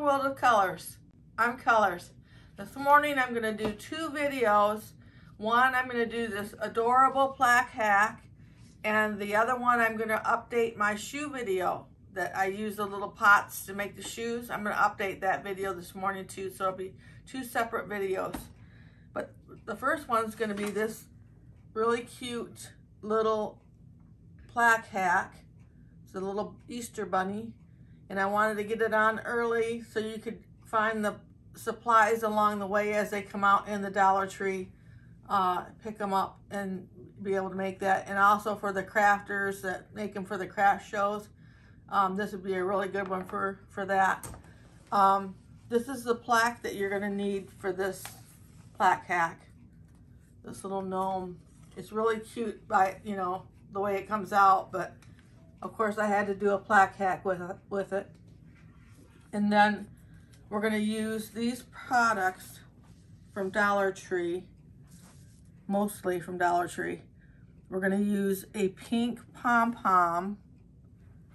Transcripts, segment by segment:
world of colors. I'm Colors. This morning I'm going to do two videos. One, I'm going to do this adorable plaque hack, and the other one I'm going to update my shoe video that I use the little pots to make the shoes. I'm going to update that video this morning too, so it'll be two separate videos. But the first one's going to be this really cute little plaque hack. It's a little Easter bunny, and I wanted to get it on early so you could find the supplies along the way as they come out in the Dollar Tree. Pick them up and be able to make that. And also for the crafters that make them for the craft shows, this would be a really good one for that. This is the plaque that you're going to need for this plaque hack. This little gnome. It's really cute by, you know, the way it comes out, but of course I had to do a plaque hack with it. And then we're going to use these products from Dollar Tree, mostly from Dollar Tree. We're going to use a pink pom-pom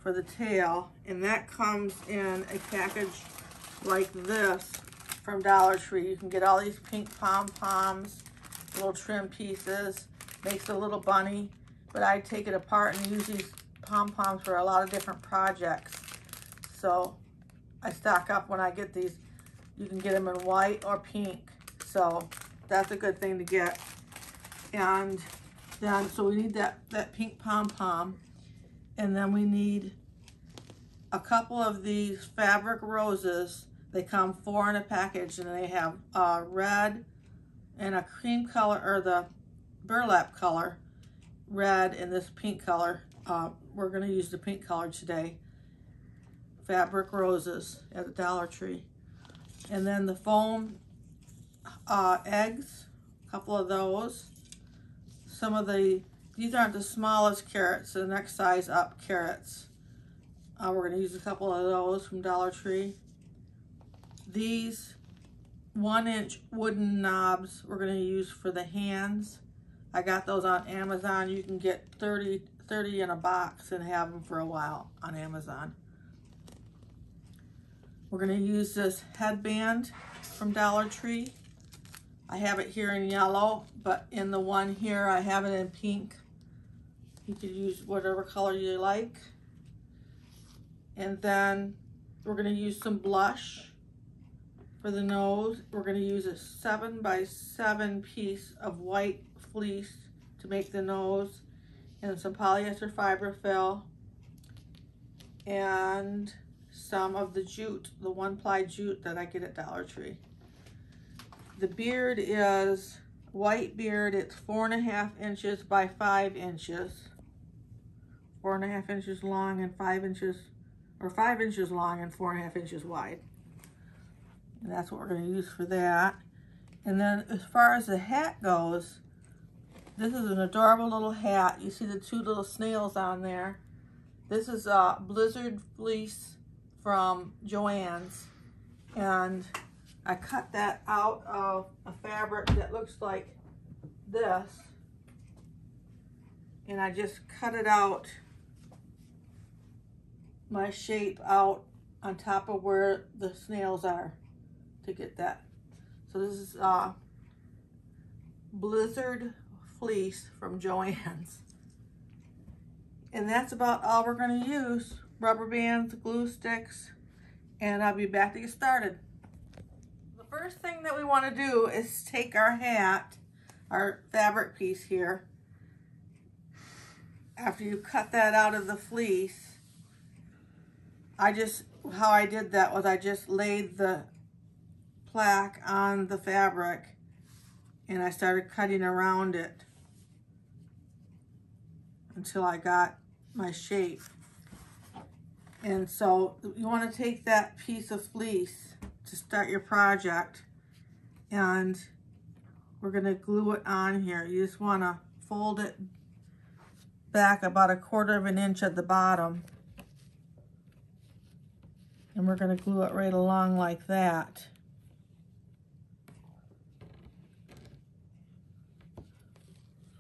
for the tail, and that comes in a package like this from Dollar Tree. You can get all these pink pom-poms, little trim pieces, makes a little bunny, but I take it apart and use these pom-poms for a lot of different projects. So I stock up when I get these. You can get them in white or pink, so that's a good thing to get. And then, so we need that pink pom-pom, and then we need a couple of these fabric roses. They come 4 in a package, and they have red and a cream color, or the burlap color, red, and this pink color. We're going to use the pink color today. Fabric roses at the Dollar Tree. And then the foam eggs, a couple of those. Some of these aren't the smallest carrots, the next size up carrots. We're going to use a couple of those from Dollar Tree. These 1-inch wooden knobs we're going to use for the hands. I got those on Amazon. You can get 30 in a box and have them for a while on Amazon. We're going to use this headband from Dollar Tree. I have it here in yellow, but in the one here I have it in pink. You could use whatever color you like. And then we're going to use some blush for the nose. We're going to use a 7x7 piece of white fleece to make the nose, and some polyester fiber fill, and some of the jute, the 1-ply jute that I get at Dollar Tree. The beard is white beard. It's 4.5 inches by 5 inches. 4.5 inches long and 5 inches, or 5 inches long and 4.5 inches wide. And that's what we're going to use for that. And then as far as the hat goes, this is an adorable little hat. You see the 2 little snails on there. This is a blizzard fleece from Joann's, and I cut that out of a fabric that looks like this, and I just cut it out, my shape out on top of where the snails are to get that. So this is blizzard fleece from Joann's. And that's about all we're going to use. Rubber bands, glue sticks, and I'll be back to get started. The first thing that we want to do is take our hat, our fabric piece here. After you cut that out of the fleece, how I did that was I just laid the plaque on the fabric and I started cutting around it until I got my shape. And so you want to take that piece of fleece to start your project, and we're going to glue it on here. You just want to fold it back about 1/4 inch at the bottom, and we're going to glue it right along like that.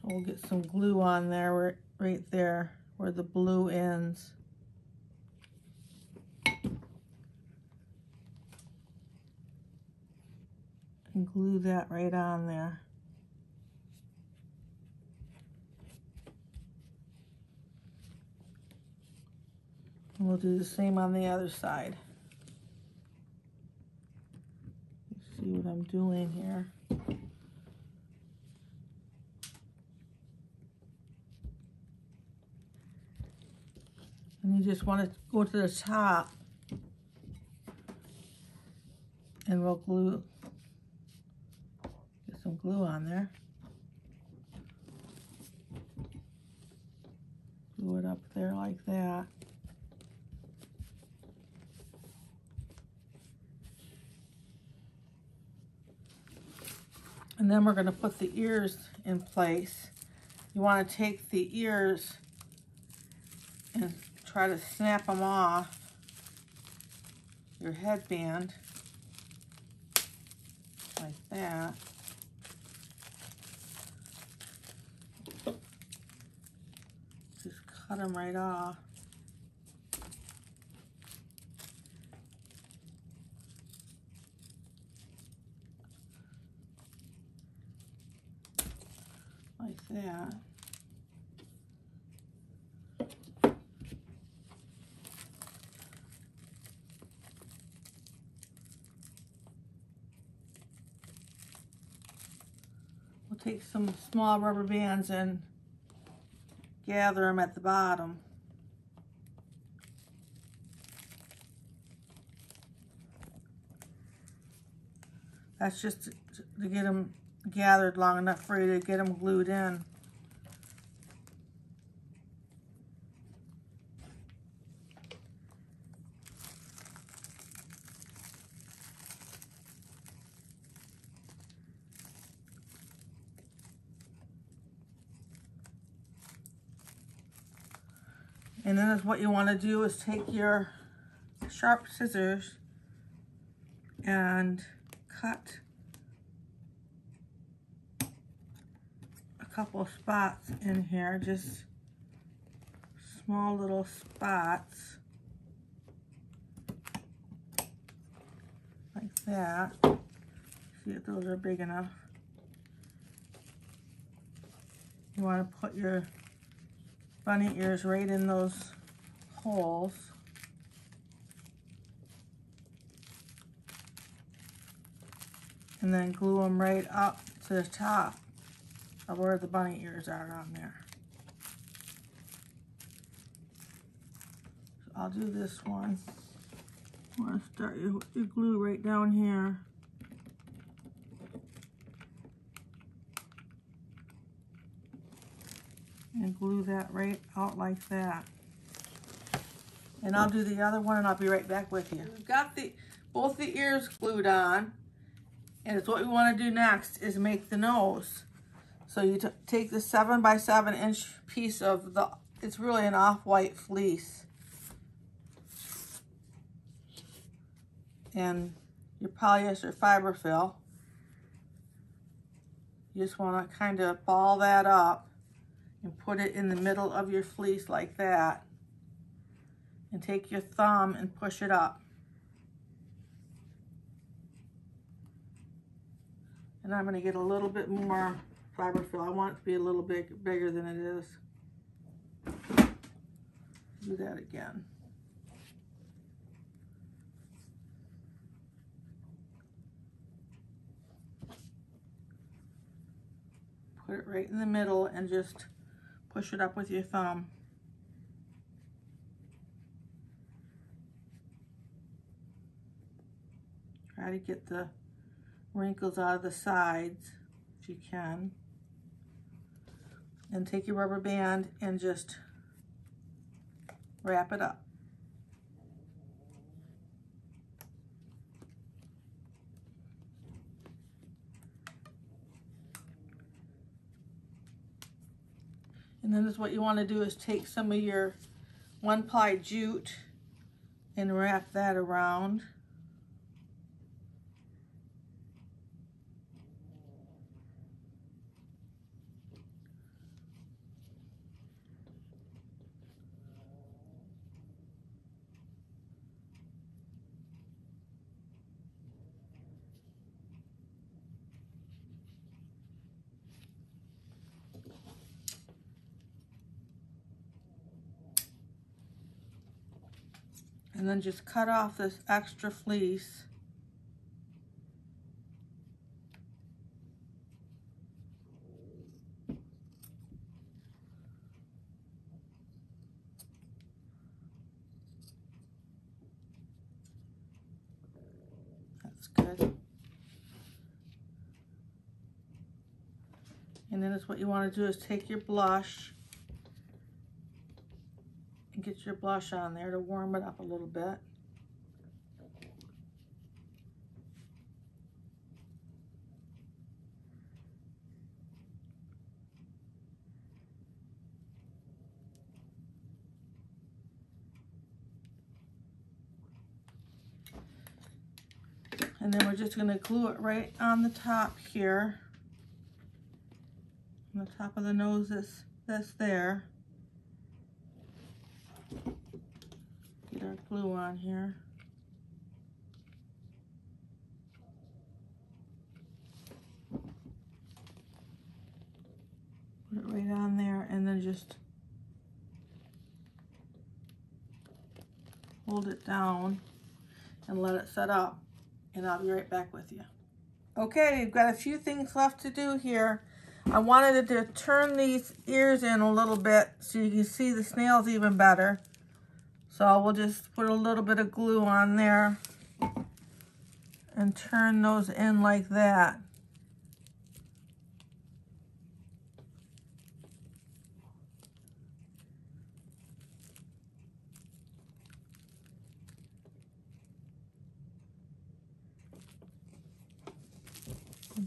We'll get some glue on there, right there where the blue ends. And glue that right on there. And we'll do the same on the other side. You see what I'm doing here. And you just want to go to the top, and we'll glue, get some glue on there. Glue it up there like that. And then we're going to put the ears in place. You want to take the ears and try to snap them off your headband like that. Just cut them right off. Like that. We'll take some small rubber bands and gather them at the bottom. That's just to get them gathered long enough for you to get them glued in. And then what you want to do is take your sharp scissors and cut a couple of spots in here, just small little spots like that. See if those are big enough. You want to put your bunny ears right in those holes. And then glue them right up to the top of where the bunny ears are on there. So I'll do this one. You want to start your glue right down here. And glue that right out like that. And I'll do the other one and I'll be right back with you. We've got both the ears glued on. And it's what we want to do next is make the nose. So you take the 7 by 7 inch piece of it's really an off-white fleece. And your polyester fiber fill. You just want to kind of ball that up and put it in the middle of your fleece like that. And take your thumb and push it up. And I'm going to get a little bit more fiber fill. I want it to be a little bigger than it is. Do that again. Put it right in the middle and just push it up with your thumb. Try to get the wrinkles out of the sides if you can. And take your rubber band and just wrap it up. And then what you want to do is take some of your 1-ply jute and wrap that around. and then just cut off this extra fleece. That's good. And then what you want to do is take your blush and get your blush on there to warm it up a little bit. And then we're just going to glue it right on the top here. On the top of the nose that's there. Get our glue on here. Put it right on there and then just hold it down and let it set up, and I'll be right back with you. Okay, we've got a few things left to do here. I wanted to turn these ears in a little bit so you can see the snails even better. So we'll just put a little bit of glue on there and turn those in like that.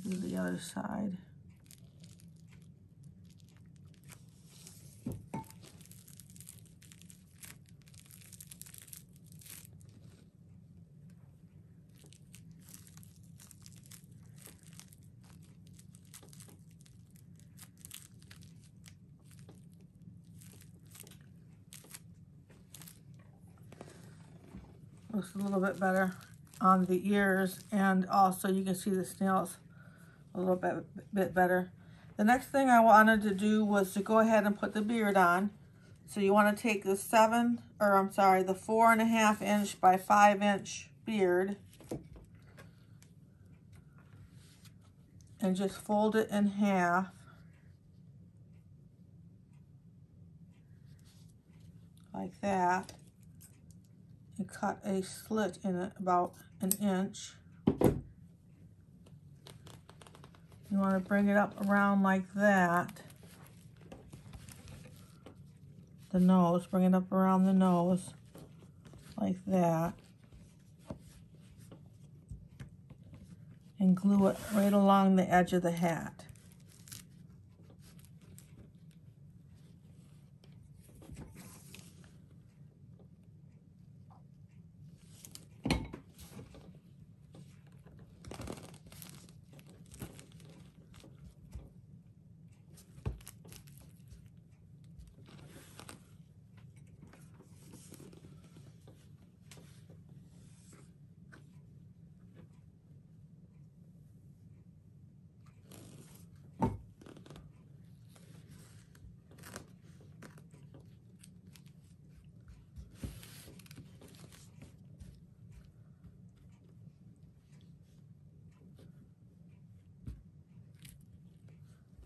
Do the other side. Looks a little bit better on the ears, and also you can see the snails a little bit better. The next thing I wanted to do was to go ahead and put the beard on. So you want to take the 4.5 inch by 5 inch beard and just fold it in half. Like that. And cut a slit in it about 1 inch. You want to bring it up around like that. The nose, bring it up around the nose like that. And glue it right along the edge of the hat.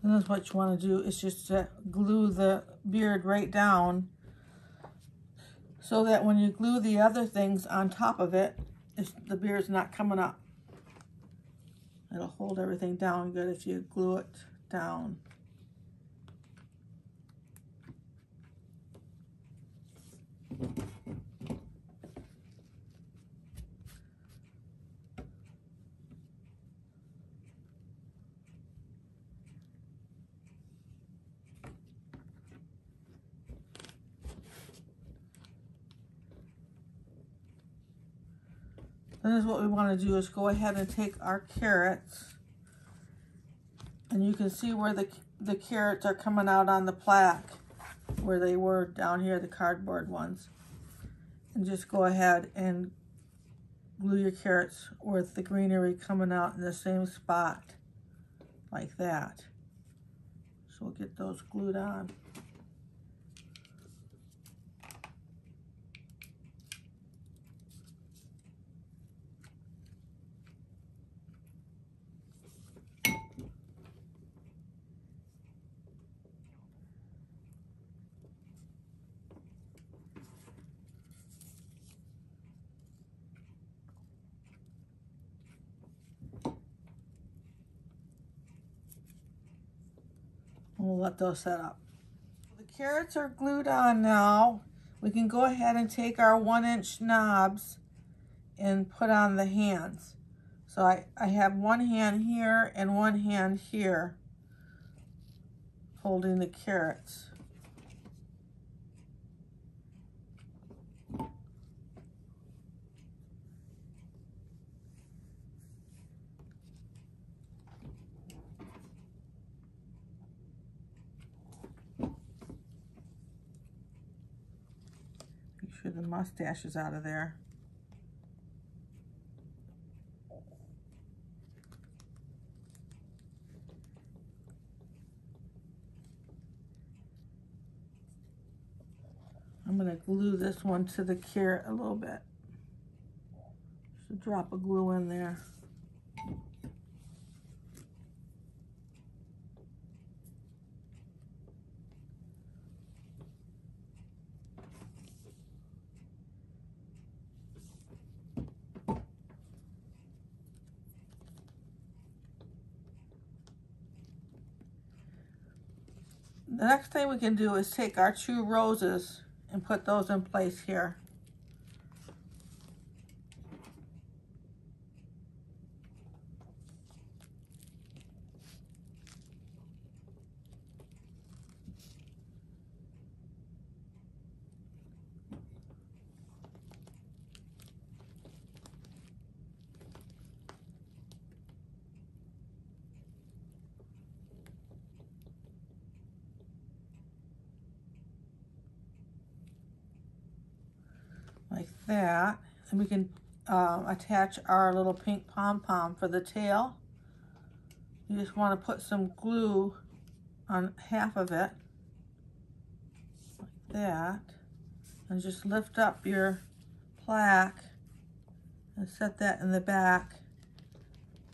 And that's what you want to do, is just to glue the beard right down so that when you glue the other things on top of it, the beard's not coming up. It'll hold everything down good if you glue it down. Then what we want to do is go ahead and take our carrots, and you can see where the carrots are coming out on the plaque, where they were down here, the cardboard ones. And just go ahead and glue your carrots with the greenery coming out in the same spot, like that. So we'll get those glued on. We'll let those set up. The carrots are glued on now. We can go ahead and take our 1-inch knobs and put on the hands. So I have one hand here and one hand here holding the carrots. Make sure the mustache is out of there. I'm going to glue this one to the carrot a little bit. Just a drop of glue in there. The next thing we can do is take our 2 roses and put those in place here. Like that, and we can attach our little pink pom-pom for the tail. You just want to put some glue on half of it, like that, and just lift up your plaque and set that in the back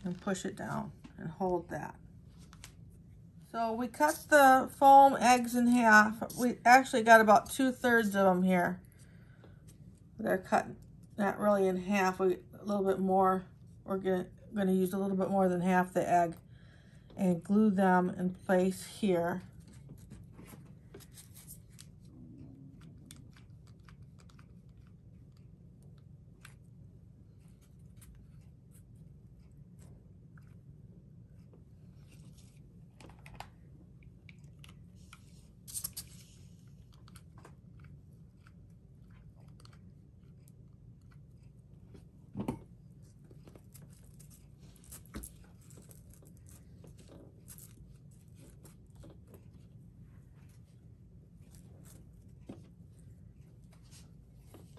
and push it down and hold that. So we cut the foam eggs in half. We actually got about 2/3 of them here. They're cut not really in half, a little bit more. We're gonna use a little bit more than half the egg and glue them in place here.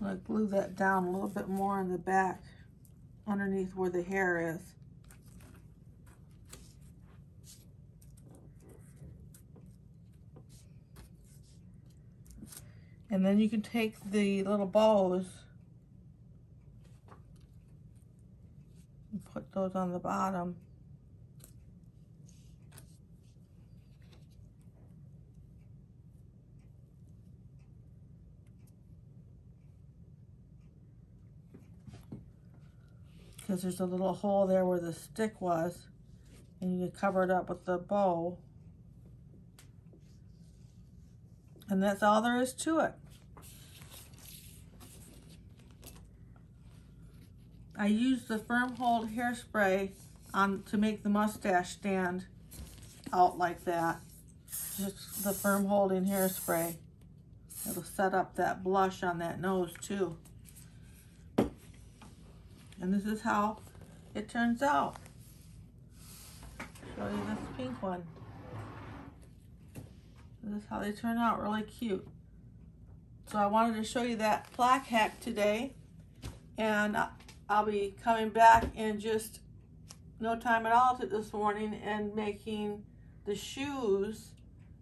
I'm going to glue that down a little bit more in the back, underneath where the hair is. And then you can take the little bows and put those on the bottom. Because there's a little hole there where the stick was, and you can cover it up with the bow. And that's all there is to it. I used the Firm Hold hairspray to make the mustache stand out like that. Just the firm holding hairspray. It'll set up that blush on that nose too. And this is how it turns out. Show you this pink one. This is how they turn out, really cute. So I wanted to show you that plaque hack today, and I'll be coming back in just no time at all this morning and making the shoes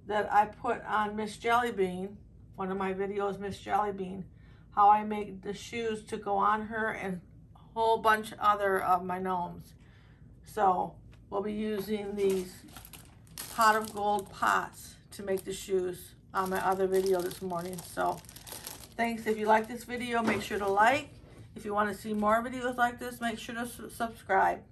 that I put on Miss Jellybean, one of my videos, Miss Jellybean, how I make the shoes to go on her and whole bunch other of my gnomes. So we'll be using these pot of gold pots to make the shoes on my other video this morning. So thanks. If you like this video, make sure to like. If you want to see more videos like this, make sure to subscribe.